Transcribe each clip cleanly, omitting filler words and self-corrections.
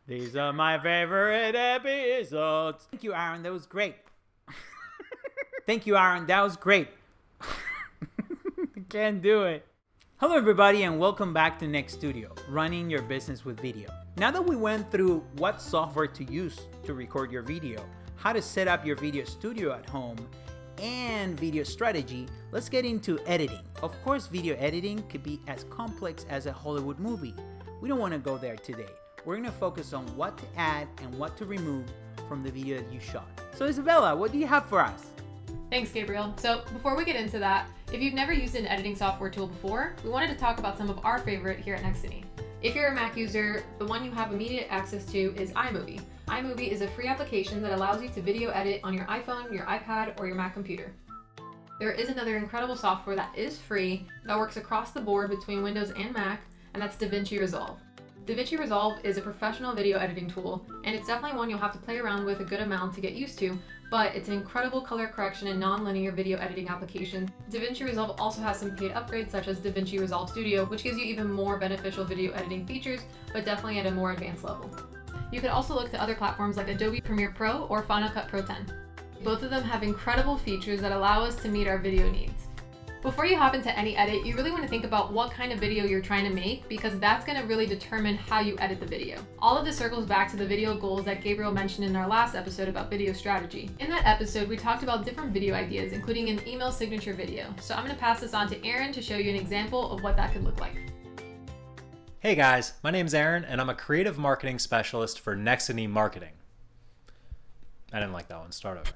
These are my favorite episodes. Thank you, Aaron. That was great. Thank you, Aaron. That was great. I can't do it. Hello, everybody, and welcome back to Next Studio, running your business with video. Now that we went through what software to use to record your video, how to set up your video studio at home, and video strategy, let's get into editing. Of course, video editing could be as complex as a Hollywood movie. We don't want to go there today. We're going to focus on what to add and what to remove from the video that you shot. So Isabella, what do you have for us? Thanks, Gabriel. So before we get into that, if you've never used an editing software tool before, we wanted to talk about some of our favorite here at Nextiny. If you're a Mac user, the one you have immediate access to is iMovie. iMovie is a free application that allows you to video edit on your iPhone, your iPad, or your Mac computer. There is another incredible software that is free that works across the board between Windows and Mac, and that's DaVinci Resolve. DaVinci Resolve is a professional video editing tool, and it's definitely one you'll have to play around with a good amount to get used to, but it's an incredible color correction and non-linear video editing application. DaVinci Resolve also has some paid upgrades such as DaVinci Resolve Studio, which gives you even more beneficial video editing features, but definitely at a more advanced level. You could also look to other platforms like Adobe Premiere Pro or Final Cut Pro 10. Both of them have incredible features that allow us to meet our video needs. Before you hop into any edit, you really want to think about what kind of video you're trying to make, because that's going to really determine how you edit the video. All of this circles back to the video goals that Gabriel mentioned in our last episode about video strategy. In that episode, we talked about different video ideas, including an email signature video. So I'm going to pass this on to Aaron to show you an example of what that could look like. Hey guys, my name's Aaron and I'm a creative marketing specialist for Nextiny Marketing. I didn't like that one, start over.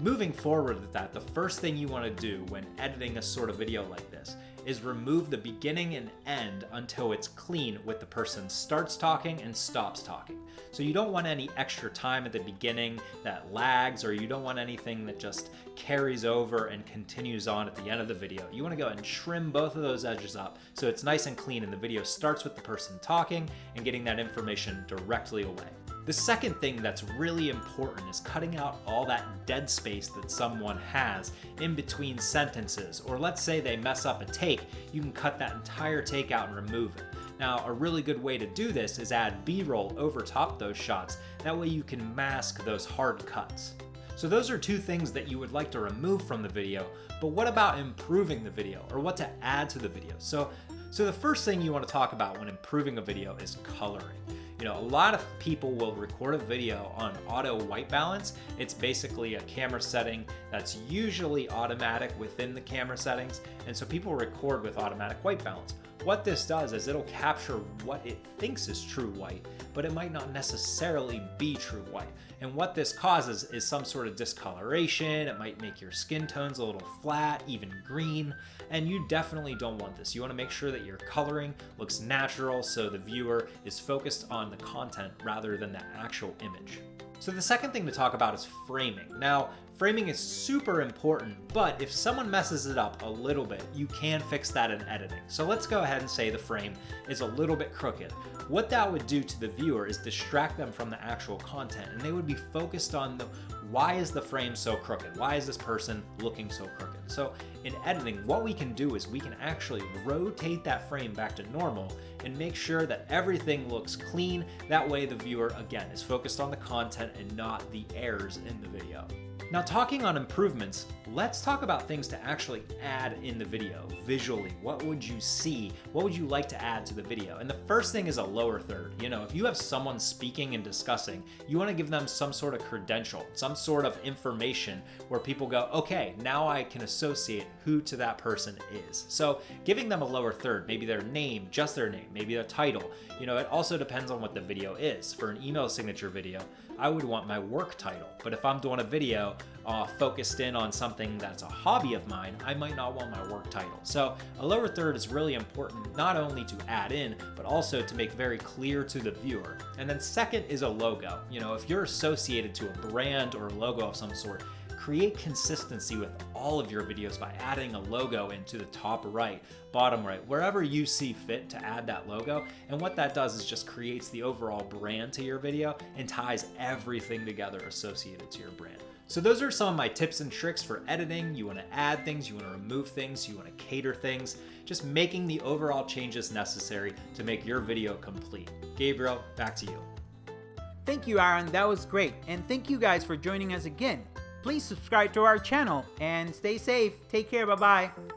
Moving forward with that, the first thing you want to do when editing a sort of video like this is remove the beginning and end until it's clean with the person starts talking and stops talking. So you don't want any extra time at the beginning that lags, or you don't want anything that just carries over and continues on at the end of the video. You want to go and trim both of those edges up so it's nice and clean and the video starts with the person talking and getting that information directly away. The second thing that's really important is cutting out all that dead space that someone has in between sentences. Or let's say they mess up a take, you can cut that entire take out and remove it. Now, a really good way to do this is add B-roll over top those shots. That way you can mask those hard cuts. So those are two things that you would like to remove from the video, but what about improving the video, or what to add to the video? So the first thing you want to talk about when improving a video is coloring. You know, a lot of people will record a video on auto white balance. It's basically a camera setting that's usually automatic within the camera settings, and so people record with automatic white balance. What this does is it'll capture what it thinks is true white, but it might not necessarily be true white. And what this causes is some sort of discoloration. It might make your skin tones a little flat, even green, and you definitely don't want this. You want to make sure that your coloring looks natural so the viewer is focused on the content rather than the actual image. So the second thing to talk about is framing. Now, framing is super important, but if someone messes it up a little bit, you can fix that in editing. So let's go ahead and say the frame is a little bit crooked. What that would do to the viewer is distract them from the actual content, and they would be focused on why is the frame so crooked? Why is this person looking so crooked? So in editing, what we can do is we can actually rotate that frame back to normal and make sure that everything looks clean. That way the viewer, again, is focused on the content and not the errors in the video. Now, talking on improvements, let's talk about things to actually add in the video visually. What would you see? What would you like to add to the video? And the first thing is a lower third. You know, if you have someone speaking and discussing, you want to give them some sort of credential, some sort of information where people go, okay, now I can associate who to that person is. So giving them a lower third, maybe their name, just their name, maybe a title. You know, it also depends on what the video is. For an email signature video, I would want my work title. But if I'm doing a video focused in on something that's a hobby of mine, I might not want my work title. So a lower third is really important, not only to add in, but also to make very clear to the viewer. And then second is a logo. You know, if you're associated to a brand or a logo of some sort, create consistency with all of your videos by adding a logo into the top right, bottom right, wherever you see fit to add that logo. And what that does is just creates the overall brand to your video and ties everything together associated to your brand. So those are some of my tips and tricks for editing. You want to add things, you want to remove things, you want to cater things, just making the overall changes necessary to make your video complete. Gabriel, back to you. Thank you, Aaron. That was great. And thank you guys for joining us again. Please subscribe to our channel and stay safe. Take care. Bye-bye.